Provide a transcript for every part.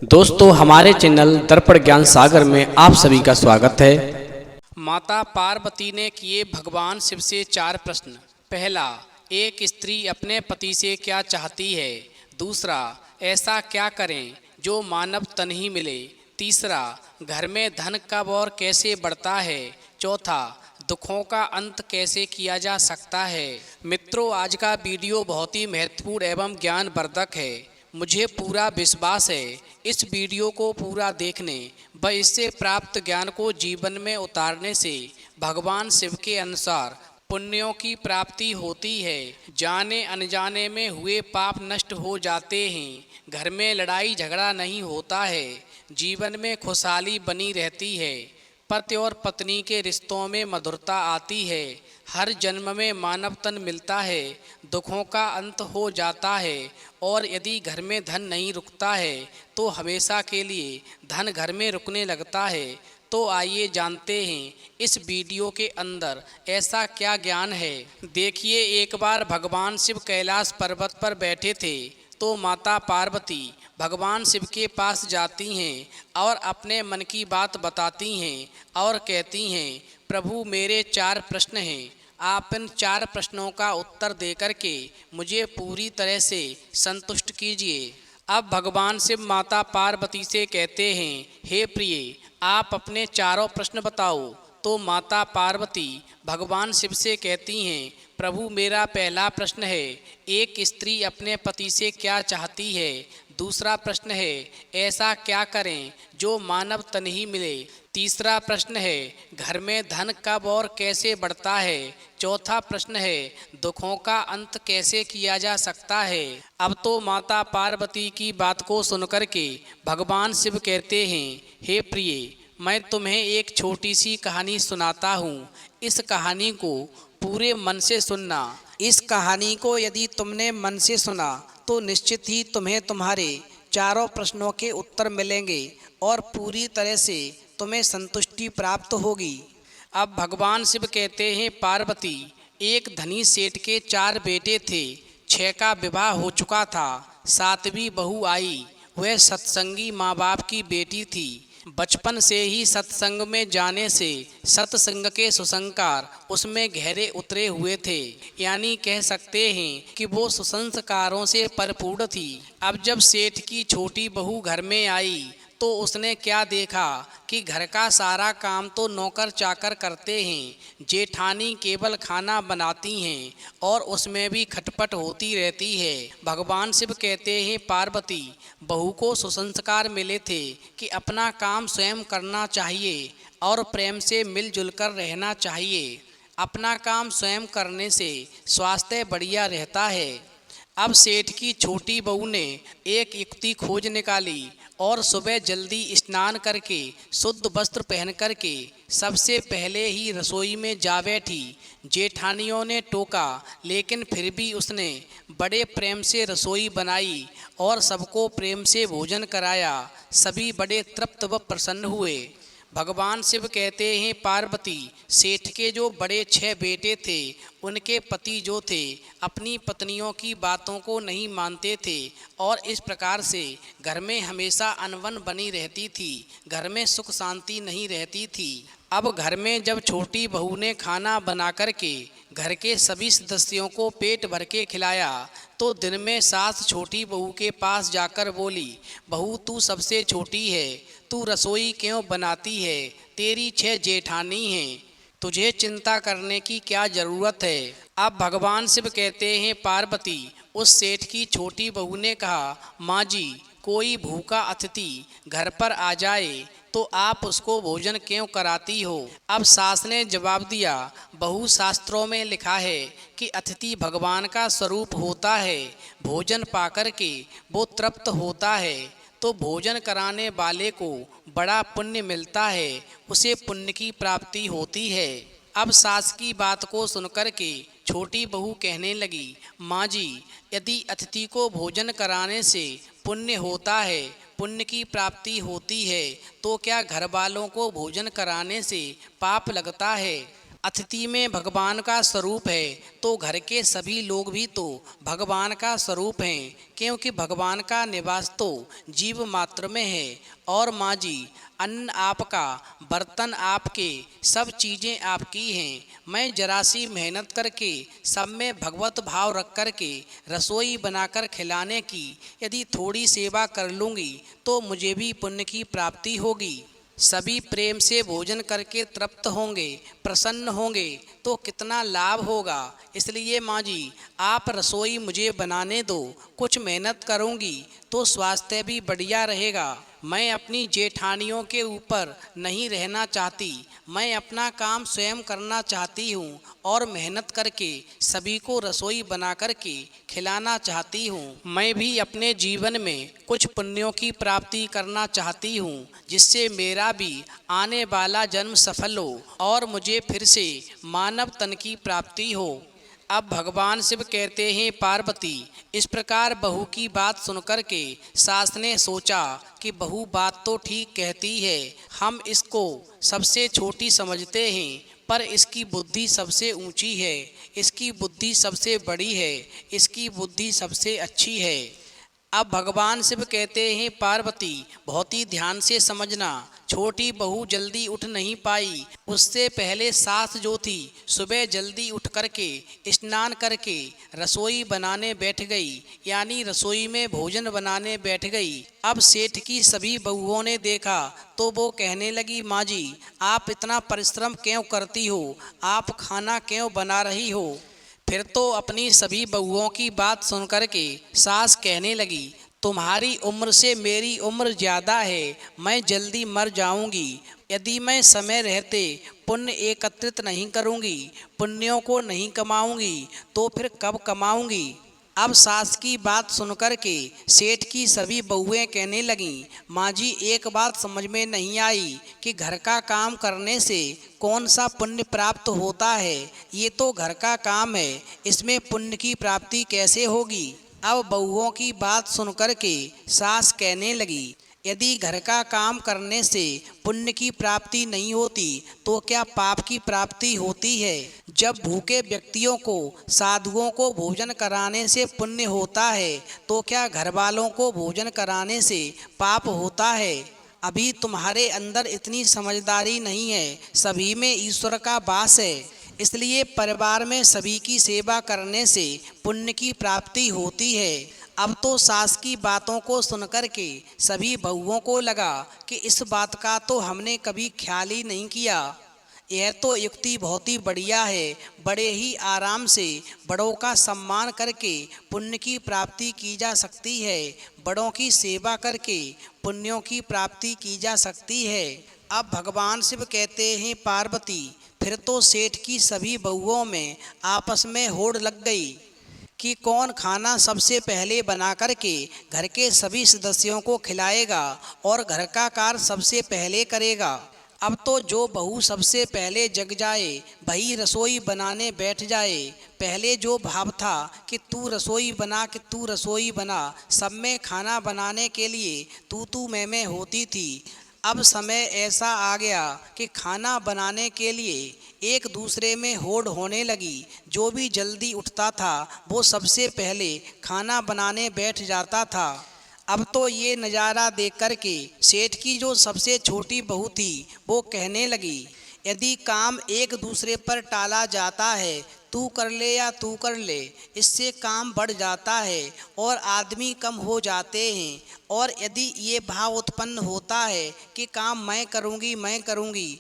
दोस्तों हमारे चैनल दर्पण ज्ञान सागर में आप सभी का स्वागत है। माता पार्वती ने किए भगवान शिव से 4 प्रश्न। पहला, एक स्त्री अपने पति से क्या चाहती है। दूसरा, ऐसा क्या करें जो मानव तन ही मिले। तीसरा, घर में धन कब और कैसे बढ़ता है। चौथा, दुखों का अंत कैसे किया जा सकता है। मित्रों, आज का वीडियो बहुत ही महत्वपूर्ण एवं ज्ञानवर्धक है। मुझे पूरा विश्वास है इस वीडियो को पूरा देखने व इससे प्राप्त ज्ञान को जीवन में उतारने से भगवान शिव के अनुसार पुण्यों की प्राप्ति होती है। जाने अनजाने में हुए पाप नष्ट हो जाते हैं, घर में लड़ाई झगड़ा नहीं होता है, जीवन में खुशहाली बनी रहती है, पति और पत्नी के रिश्तों में मधुरता आती है, हर जन्म में मानव तन मिलता है, दुखों का अंत हो जाता है और यदि घर में धन नहीं रुकता है तो हमेशा के लिए धन घर में रुकने लगता है। तो आइए जानते हैं इस वीडियो के अंदर ऐसा क्या ज्ञान है। देखिए, एक बार भगवान शिव कैलाश पर्वत पर बैठे थे तो माता पार्वती भगवान शिव के पास जाती हैं और अपने मन की बात बताती हैं और कहती हैं, प्रभु मेरे 4 प्रश्न हैं, आप इन 4 प्रश्नों का उत्तर देकर के मुझे पूरी तरह से संतुष्ट कीजिए। अब भगवान शिव माता पार्वती से कहते हैं, हे प्रिय, आप अपने चारों प्रश्न बताओ। तो माता पार्वती भगवान शिव से कहती हैं, प्रभु मेरा पहला प्रश्न है, एक स्त्री अपने पति से क्या चाहती है। दूसरा प्रश्न है, ऐसा क्या करें जो मानव तन ही मिले। तीसरा प्रश्न है, घर में धन कब और कैसे बढ़ता है। चौथा प्रश्न है, दुखों का अंत कैसे किया जा सकता है। अब तो माता पार्वती की बात को सुनकर के भगवान शिव कहते हैं, हे प्रिय, मैं तुम्हें एक छोटी सी कहानी सुनाता हूँ। इस कहानी को पूरे मन से सुनना। इस कहानी को यदि तुमने मन से सुना तो निश्चित ही तुम्हें तुम्हारे चारों प्रश्नों के उत्तर मिलेंगे और पूरी तरह से तुम्हें संतुष्टि प्राप्त होगी। अब भगवान शिव कहते हैं, पार्वती, एक धनी सेठ के 4 बेटे थे, 6 का विवाह हो चुका था, 7वीं बहू आई। वह सत्संगी माँ बाप की बेटी थी। बचपन से ही सत्संग में जाने से सत्संग के सुसंस्कार उसमें गहरे उतरे हुए थे, यानी कह सकते हैं कि वो सुसंस्कारों से परिपूर्ण थी। अब जब सेठ की छोटी बहू घर में आई तो उसने क्या देखा कि घर का सारा काम तो नौकर चाकर करते हैं, जेठानी केवल खाना बनाती हैं और उसमें भी खटपट होती रहती है। भगवान शिव कहते हैं, पार्वती, बहू को सुसंस्कार मिले थे कि अपना काम स्वयं करना चाहिए और प्रेम से मिलजुल कर रहना चाहिए। अपना काम स्वयं करने से स्वास्थ्य बढ़िया रहता है। अब सेठ की छोटी बहू ने एक युक्ति खोज निकाली और सुबह जल्दी स्नान करके शुद्ध वस्त्र पहन करके सबसे पहले ही रसोई में जा बैठी। जेठानियों ने टोका, लेकिन फिर भी उसने बड़े प्रेम से रसोई बनाई और सबको प्रेम से भोजन कराया। सभी बड़े तृप्त व प्रसन्न हुए। भगवान शिव कहते हैं, पार्वती, सेठ के जो बड़े 6 बेटे थे, उनके पति जो थे अपनी पत्नियों की बातों को नहीं मानते थे और इस प्रकार से घर में हमेशा अनबन बनी रहती थी, घर में सुख शांति नहीं रहती थी। अब घर में जब छोटी बहू ने खाना बना करके घर के सभी सदस्यों को पेट भर के खिलाया तो दिन में सास छोटी बहू के पास जाकर बोली, बहू तू सबसे छोटी है, तू रसोई क्यों बनाती है, तेरी 6 जेठानी हैं, तुझे चिंता करने की क्या ज़रूरत है। अब भगवान शिव कहते हैं, पार्वती, उस सेठ की छोटी बहू ने कहा, माँ जी, कोई भूखा अतिथि घर पर आ जाए तो आप उसको भोजन क्यों कराती हो। अब सास ने जवाब दिया, बहु शास्त्रों में लिखा है कि अतिथि भगवान का स्वरूप होता है, भोजन पाकर के वो तृप्त होता है, तो भोजन कराने वाले को बड़ा पुण्य मिलता है, उसे पुण्य की प्राप्ति होती है। अब सास की बात को सुनकर के छोटी बहू कहने लगी, माँ जी, यदि अतिथि को भोजन कराने से पुण्य होता है, पुण्य की प्राप्ति होती है, तो क्या घर वालों को भोजन कराने से पाप लगता है। अतिथि में भगवान का स्वरूप है तो घर के सभी लोग भी तो भगवान का स्वरूप हैं, क्योंकि भगवान का निवास तो जीव मात्र में है। और माँ जी, अन्न आपका, बर्तन आपके, सब चीज़ें आपकी हैं। मैं जरा सी मेहनत करके सब में भगवत भाव रख करके रसोई बनाकर खिलाने की यदि थोड़ी सेवा कर लूँगी तो मुझे भी पुण्य की प्राप्ति होगी। सभी प्रेम से भोजन करके तृप्त होंगे, प्रसन्न होंगे तो कितना लाभ होगा। इसलिए माँ जी, आप रसोई मुझे बनाने दो, कुछ मेहनत करूँगी तो स्वास्थ्य भी बढ़िया रहेगा। मैं अपनी जेठानियों के ऊपर नहीं रहना चाहती, मैं अपना काम स्वयं करना चाहती हूँ और मेहनत करके सभी को रसोई बना करके खिलाना चाहती हूँ। मैं भी अपने जीवन में कुछ पुण्यों की प्राप्ति करना चाहती हूँ, जिससे मेरा भी आने वाला जन्म सफल हो और मुझे फिर से मानव तन की प्राप्ति हो। अब भगवान शिव कहते हैं, पार्वती, इस प्रकार बहू की बात सुनकर के सास ने सोचा कि बहू बात तो ठीक कहती है, हम इसको सबसे छोटी समझते हैं पर इसकी बुद्धि सबसे ऊंची है, इसकी बुद्धि सबसे बड़ी है, इसकी बुद्धि सबसे अच्छी है। अब भगवान शिव कहते हैं, पार्वती, बहुत ही ध्यान से समझना, छोटी बहू जल्दी उठ नहीं पाई। उससे पहले सास जो थी सुबह जल्दी उठ करके स्नान करके रसोई बनाने बैठ गई, यानी रसोई में भोजन बनाने बैठ गई। अब सेठ की सभी बहुओं ने देखा तो वो कहने लगी, माँ जी, आप इतना परिश्रम क्यों करती हो, आप खाना क्यों बना रही हो। फिर तो अपनी सभी बहुओं की बात सुन कर के सास कहने लगी, तुम्हारी उम्र से मेरी उम्र ज़्यादा है, मैं जल्दी मर जाऊंगी। यदि मैं समय रहते पुण्य एकत्रित नहीं करूंगी, पुण्यों को नहीं कमाऊंगी तो फिर कब कमाऊंगी। अब सास की बात सुनकर के सेठ की सभी बहुएं कहने लगीं, माँ जी, एक बात समझ में नहीं आई कि घर का काम करने से कौन सा पुण्य प्राप्त होता है। ये तो घर का काम है, इसमें पुण्य की प्राप्ति कैसे होगी। अब बहुओं की बात सुनकर के सास कहने लगी, यदि घर का काम करने से पुण्य की प्राप्ति नहीं होती तो क्या पाप की प्राप्ति होती है। जब भूखे व्यक्तियों को, साधुओं को भोजन कराने से पुण्य होता है तो क्या घर वालों को भोजन कराने से पाप होता है। अभी तुम्हारे अंदर इतनी समझदारी नहीं है, सभी में ईश्वर का वास है, इसलिए परिवार में सभी की सेवा करने से पुण्य की प्राप्ति होती है। अब तो सास की बातों को सुनकर के सभी बहुओं को लगा कि इस बात का तो हमने कभी ख्याल ही नहीं किया। यह तो युक्ति बहुत ही बढ़िया है, बड़े ही आराम से बड़ों का सम्मान करके पुण्य की प्राप्ति की जा सकती है, बड़ों की सेवा करके पुण्यों की प्राप्ति की जा सकती है। अब भगवान शिव कहते हैं, पार्वती, फिर तो सेठ की सभी बहुओं में आपस में होड़ लग गई कि कौन खाना सबसे पहले बना करके घर के सभी सदस्यों को खिलाएगा और घर का कार्य सबसे पहले करेगा। अब तो जो बहू सबसे पहले जग जाए वही रसोई बनाने बैठ जाए। पहले जो भाव था कि तू रसोई बना, कि तू रसोई बना, सब में खाना बनाने के लिए तू मैं होती थी। अब समय ऐसा आ गया कि खाना बनाने के लिए एक दूसरे में होड़ होने लगी। जो भी जल्दी उठता था वो सबसे पहले खाना बनाने बैठ जाता था। अब तो ये नज़ारा देख कर के सेठ की जो सबसे छोटी बहू थी वो कहने लगी, यदि काम एक दूसरे पर टाला जाता है, तू कर ले या तू कर ले, इससे काम बढ़ जाता है और आदमी कम हो जाते हैं। और यदि ये भाव उत्पन्न होता है कि काम मैं करूँगी,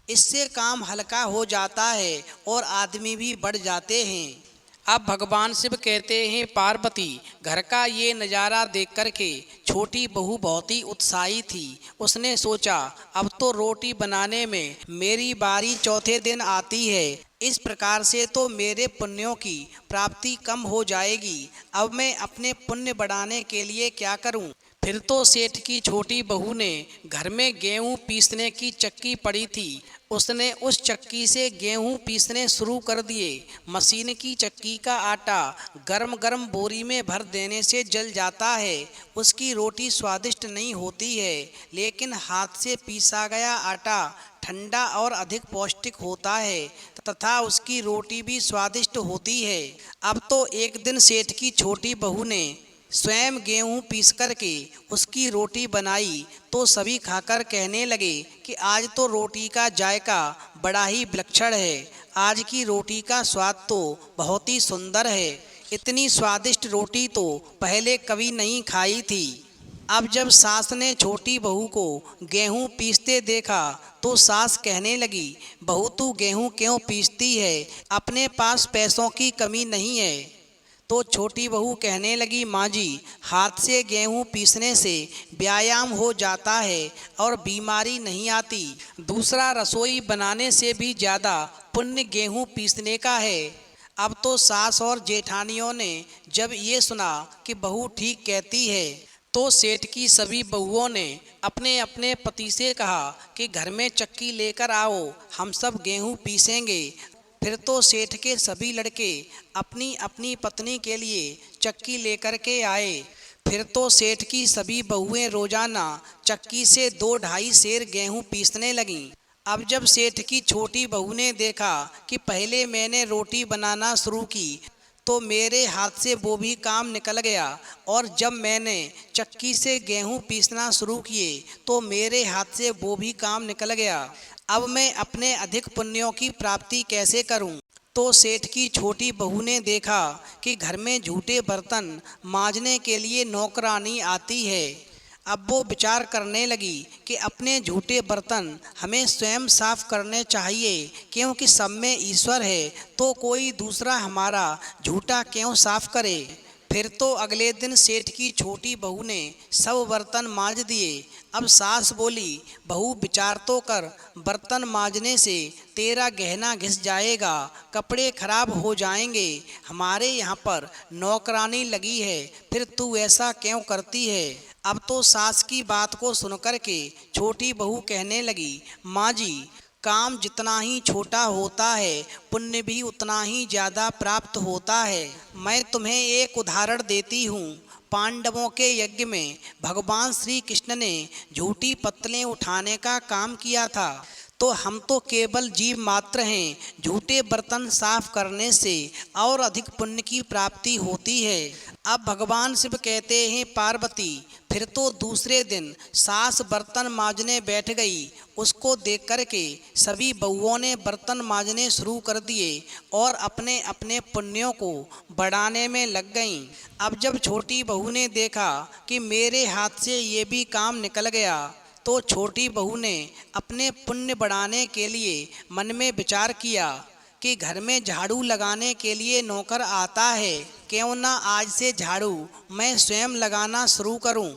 इससे काम हल्का हो जाता है और आदमी भी बढ़ जाते हैं। अब भगवान शिव कहते हैं, पार्वती, घर का ये नज़ारा देख कर के छोटी बहू बहुत ही उत्साही थी। उसने सोचा, अब तो रोटी बनाने में मेरी बारी चौथे दिन आती है, इस प्रकार से तो मेरे पुण्यों की प्राप्ति कम हो जाएगी। अब मैं अपने पुण्य बढ़ाने के लिए क्या करूं? फिर तो सेठ की छोटी बहू ने घर में गेहूं पीसने की चक्की पड़ी थी, उसने उस चक्की से गेहूं पीसने शुरू कर दिए। मशीन की चक्की का आटा गरम गरम बोरी में भर देने से जल जाता है, उसकी रोटी स्वादिष्ट नहीं होती है, लेकिन हाथ से पीसा गया आटा ठंडा और अधिक पौष्टिक होता है तथा उसकी रोटी भी स्वादिष्ट होती है। अब तो एक दिन सेठ की छोटी बहू ने स्वयं गेहूं पीस कर के उसकी रोटी बनाई तो सभी खाकर कहने लगे कि आज तो रोटी का जायका बड़ा ही विलक्षण है। आज की रोटी का स्वाद तो बहुत ही सुंदर है। इतनी स्वादिष्ट रोटी तो पहले कभी नहीं खाई थी। अब जब सास ने छोटी बहू को गेहूं पीसते देखा तो सास कहने लगी, बहू तू गेहूं क्यों पीसती है? अपने पास पैसों की कमी नहीं है। तो छोटी बहू कहने लगी, माँ जी, हाथ से गेहूं पीसने से व्यायाम हो जाता है और बीमारी नहीं आती। दूसरा, रसोई बनाने से भी ज़्यादा पुण्य गेहूं पीसने का है। अब तो सास और जेठानियों ने जब ये सुना कि बहू ठीक कहती है तो सेठ की सभी बहुओं ने अपने अपने पति से कहा कि घर में चक्की लेकर आओ, हम सब गेहूं पीसेंगे। फिर तो सेठ के सभी लड़के अपनी अपनी पत्नी के लिए चक्की लेकर के आए। फिर तो सेठ की सभी बहुएं रोजाना चक्की से 2-2.5 सेर गेहूं पीसने लगीं। अब जब सेठ की छोटी बहू ने देखा कि पहले मैंने रोटी बनाना शुरू की तो मेरे हाथ से वो भी काम निकल गया, और जब मैंने चक्की से गेहूं पीसना शुरू किए तो मेरे हाथ से वो भी काम निकल गया। अब मैं अपने अधिक पुण्यों की प्राप्ति कैसे करूं? तो सेठ की छोटी बहू ने देखा कि घर में झूठे बर्तन मांजने के लिए नौकरानी आती है। अब वो विचार करने लगी कि अपने झूठे बर्तन हमें स्वयं साफ करने चाहिए, क्योंकि सब में ईश्वर है तो कोई दूसरा हमारा झूठा क्यों साफ करे। फिर तो अगले दिन सेठ की छोटी बहू ने सब बर्तन मांज दिए। अब सास बोली, बहू विचार तो कर, बर्तन मांजने से तेरा गहना घिस जाएगा, कपड़े खराब हो जाएंगे। हमारे यहाँ पर नौकरानी लगी है, फिर तू ऐसा क्यों करती है? अब तो सास की बात को सुनकर के छोटी बहू कहने लगी, माँ जी, काम जितना ही छोटा होता है पुण्य भी उतना ही ज़्यादा प्राप्त होता है। मैं तुम्हें एक उदाहरण देती हूँ। पांडवों के यज्ञ में भगवान श्री कृष्ण ने झूठी पत्तलें उठाने का काम किया था, तो हम तो केवल जीव मात्र हैं। झूठे बर्तन साफ करने से और अधिक पुण्य की प्राप्ति होती है। अब भगवान शिव कहते हैं, पार्वती, फिर तो दूसरे दिन सास बर्तन मांजने बैठ गई। उसको देख कर के सभी बहुओं ने बर्तन मांजने शुरू कर दिए और अपने अपने पुण्यों को बढ़ाने में लग गईं। अब जब छोटी बहू ने देखा कि मेरे हाथ से ये भी काम निकल गया तो छोटी बहू ने अपने पुण्य बढ़ाने के लिए मन में विचार किया कि घर में झाड़ू लगाने के लिए नौकर आता है, क्यों ना आज से झाड़ू मैं स्वयं लगाना शुरू करूं।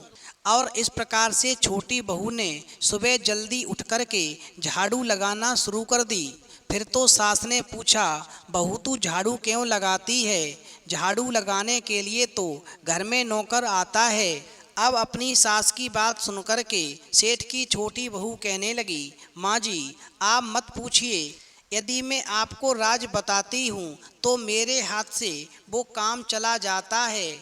और इस प्रकार से छोटी बहू ने सुबह जल्दी उठ कर के झाड़ू लगाना शुरू कर दी। फिर तो सास ने पूछा, बहू तू झाड़ू क्यों लगाती है? झाड़ू लगाने के लिए तो घर में नौकर आता है। अब अपनी सास की बात सुनकर के सेठ की छोटी बहू कहने लगी, माँ जी, आप मत पूछिए, यदि मैं आपको राज बताती हूँ तो मेरे हाथ से वो काम चला जाता है।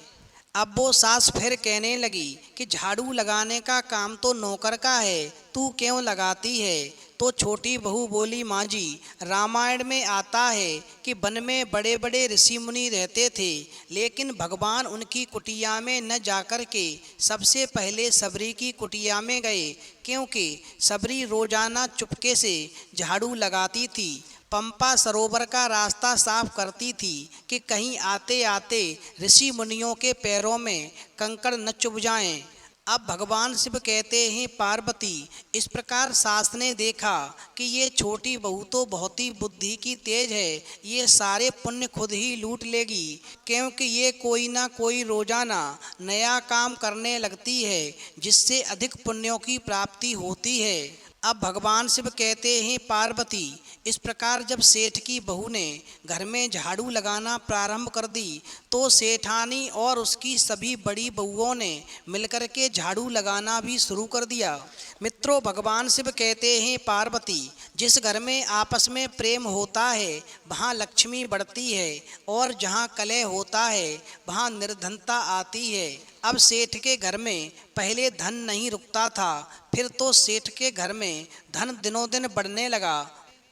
अब वो सास फिर कहने लगी कि झाड़ू लगाने का काम तो नौकर का है, तू क्यों लगाती है? तो छोटी बहू बोली, माँ जी, रामायण में आता है कि वन में बड़े बड़े ऋषि मुनि रहते थे, लेकिन भगवान उनकी कुटिया में न जाकर के सबसे पहले सबरी की कुटिया में गए, क्योंकि सबरी रोजाना चुपके से झाड़ू लगाती थी, पंपा सरोवर का रास्ता साफ करती थी कि कहीं आते आते ऋषि मुनियों के पैरों में कंकड़ न चुभ जाएं। अब भगवान शिव कहते हैं, पार्वती, इस प्रकार सास ने देखा कि ये छोटी बहू तो बहुत ही बुद्धि की तेज है, ये सारे पुण्य खुद ही लूट लेगी, क्योंकि ये कोई ना कोई रोजाना नया काम करने लगती है जिससे अधिक पुण्यों की प्राप्ति होती है। अब भगवान शिव कहते हैं, पार्वती, इस प्रकार जब सेठ की बहू ने घर में झाड़ू लगाना प्रारंभ कर दी तो सेठानी और उसकी सभी बड़ी बहुओं ने मिलकर के झाड़ू लगाना भी शुरू कर दिया। मित्रों, भगवान शिव कहते हैं, पार्वती, जिस घर में आपस में प्रेम होता है वहाँ लक्ष्मी बढ़ती है, और जहाँ कलह होता है वहाँ निर्धनता आती है। अब सेठ के घर में पहले धन नहीं रुकता था, फिर तो सेठ के घर में धन दिनों दिन बढ़ने लगा।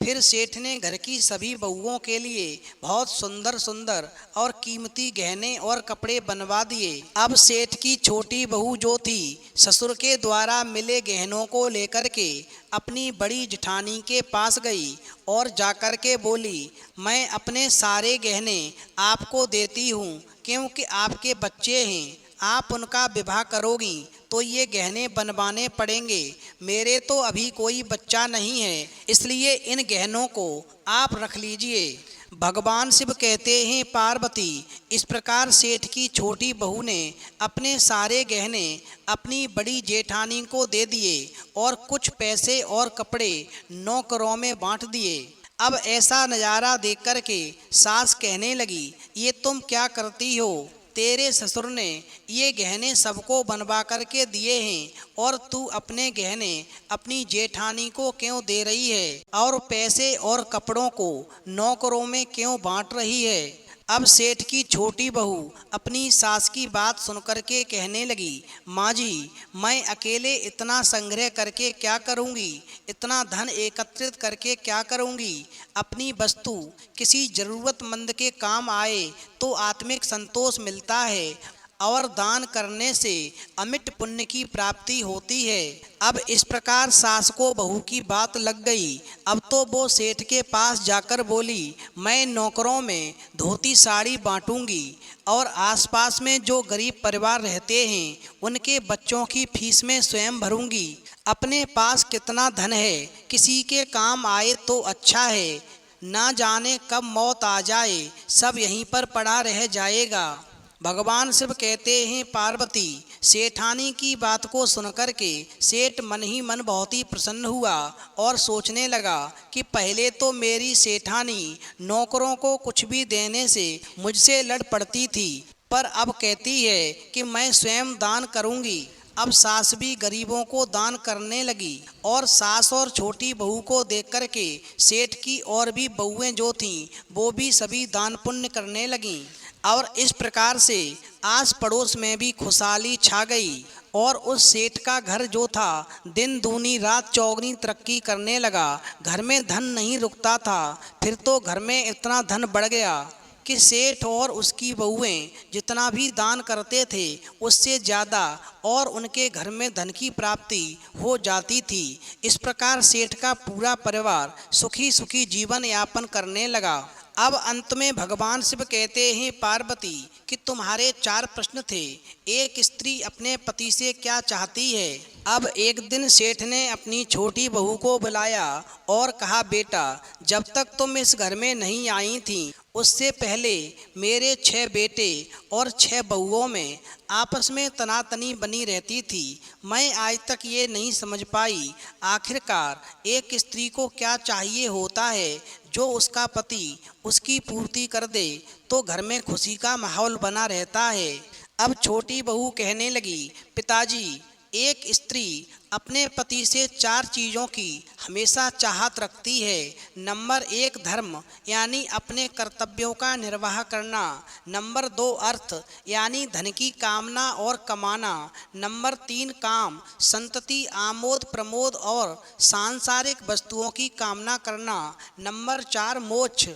फिर सेठ ने घर की सभी बहुओं के लिए बहुत सुंदर सुंदर और कीमती गहने और कपड़े बनवा दिए। अब सेठ की छोटी बहू जो थी, ससुर के द्वारा मिले गहनों को लेकर के अपनी बड़ी जेठानी के पास गई और जाकर के बोली, मैं अपने सारे गहने आपको देती हूँ, क्योंकि आपके बच्चे हैं, आप उनका विवाह करोगी तो ये गहने बनवाने पड़ेंगे। मेरे तो अभी कोई बच्चा नहीं है, इसलिए इन गहनों को आप रख लीजिए। भगवान शिव कहते हैं, पार्वती, इस प्रकार सेठ की छोटी बहू ने अपने सारे गहने अपनी बड़ी जेठानी को दे दिए और कुछ पैसे और कपड़े नौकरों में बांट दिए। अब ऐसा नज़ारा देख कर के सास कहने लगी, ये तुम क्या करती हो? तेरे ससुर ने ये गहने सबको बनवा कर के दिए हैं और तू अपने गहने अपनी जेठानी को क्यों दे रही है और पैसे और कपड़ों को नौकरों में क्यों बांट रही है? अब सेठ की छोटी बहू अपनी सास की बात सुनकर के कहने लगी, माँ जी, मैं अकेले इतना संग्रह करके क्या करूँगी, इतना धन एकत्रित करके क्या करूँगी? अपनी वस्तु किसी ज़रूरतमंद के काम आए तो आत्मिक संतोष मिलता है और दान करने से अमिट पुण्य की प्राप्ति होती है। अब इस प्रकार सास को बहू की बात लग गई। अब तो वो सेठ के पास जाकर बोली, मैं नौकरों में धोती साड़ी बांटूंगी और आसपास में जो गरीब परिवार रहते हैं उनके बच्चों की फीस में स्वयं भरूंगी। अपने पास कितना धन है, किसी के काम आए तो अच्छा है, ना जाने कब मौत आ जाए, सब यहीं पर पड़ा रह जाएगा। भगवान शिव कहते हैं, पार्वती, सेठानी की बात को सुनकर के सेठ मन ही मन बहुत ही प्रसन्न हुआ और सोचने लगा कि पहले तो मेरी सेठानी नौकरों को कुछ भी देने से मुझसे लड़ पड़ती थी, पर अब कहती है कि मैं स्वयं दान करूंगी। अब सास भी गरीबों को दान करने लगी और सास और छोटी बहू को देख कर के सेठ की और भी बहुएं जो थीं वो भी सभी दान पुण्य करने लगीं और इस प्रकार से आस पड़ोस में भी खुशहाली छा गई और उस सेठ का घर जो था दिन दूनी रात चौगनी तरक्की करने लगा। घर में धन नहीं रुकता था, फिर तो घर में इतना धन बढ़ गया कि सेठ और उसकी बहुएं जितना भी दान करते थे उससे ज़्यादा और उनके घर में धन की प्राप्ति हो जाती थी। इस प्रकार सेठ का पूरा परिवार सुखी सुखी जीवन यापन करने लगा। अब अंत में भगवान शिव कहते हैं, पार्वती, कि तुम्हारे 4 प्रश्न थे। एक स्त्री अपने पति से क्या चाहती है? अब एक दिन सेठ ने अपनी छोटी बहू को बुलाया और कहा, बेटा, जब तक तुम इस घर में नहीं आई थी उससे पहले मेरे 6 बेटे और 6 बहुओं में आपस में तनातनी बनी रहती थी। मैं आज तक ये नहीं समझ पाई आखिरकार एक स्त्री को क्या चाहिए होता है जो उसका पति उसकी पूर्ति कर दे तो घर में खुशी का माहौल बना रहता है। अब छोटी बहू कहने लगी, पिताजी, एक स्त्री अपने पति से 4 चीज़ों की हमेशा चाहत रखती है। नंबर 1 धर्म यानी अपने कर्तव्यों का निर्वाह करना। नंबर 2 अर्थ यानी धन की कामना और कमाना। नंबर 3 काम, संतति, आमोद प्रमोद और सांसारिक वस्तुओं की कामना करना। नंबर 4 मोक्ष,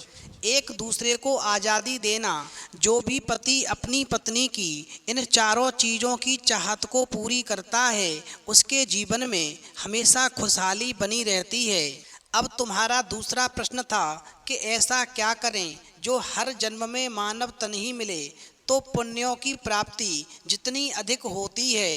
एक दूसरे को आज़ादी देना। जो भी पति अपनी पत्नी की इन 4 चीज़ों की चाहत को पूरी करता है उसके जीवन में हमेशा खुशहाली बनी रहती है। अब तुम्हारा दूसरा प्रश्न था कि ऐसा क्या करें जो हर जन्म में मानव तन ही मिले। तो पुण्यों की प्राप्ति जितनी अधिक होती है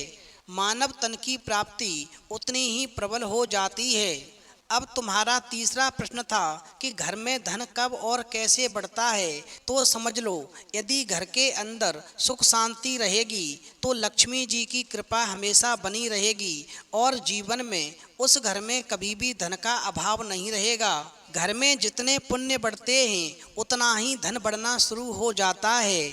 मानव तन की प्राप्ति उतनी ही प्रबल हो जाती है। अब तुम्हारा तीसरा प्रश्न था कि घर में धन कब और कैसे बढ़ता है। तो समझ लो, यदि घर के अंदर सुख शांति रहेगी तो लक्ष्मी जी की कृपा हमेशा बनी रहेगी और जीवन में उस घर में कभी भी धन का अभाव नहीं रहेगा। घर में जितने पुण्य बढ़ते हैं उतना ही धन बढ़ना शुरू हो जाता है।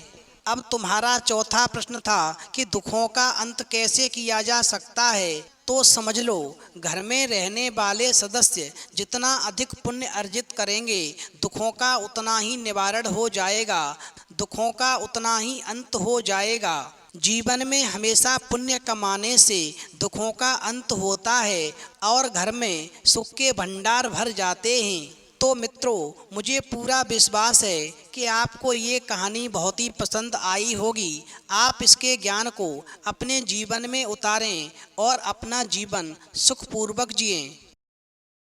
अब तुम्हारा चौथा प्रश्न था कि दुखों का अंत कैसे किया जा सकता है। तो समझ लो, घर में रहने वाले सदस्य जितना अधिक पुण्य अर्जित करेंगे दुखों का उतना ही निवारण हो जाएगा, दुखों का उतना ही अंत हो जाएगा। जीवन में हमेशा पुण्य कमाने से दुखों का अंत होता है और घर में सुख के भंडार भर जाते हैं। तो मित्रों, मुझे पूरा विश्वास है कि आपको ये कहानी बहुत ही पसंद आई होगी। आप इसके ज्ञान को अपने जीवन में उतारें और अपना जीवन सुखपूर्वक जिएं।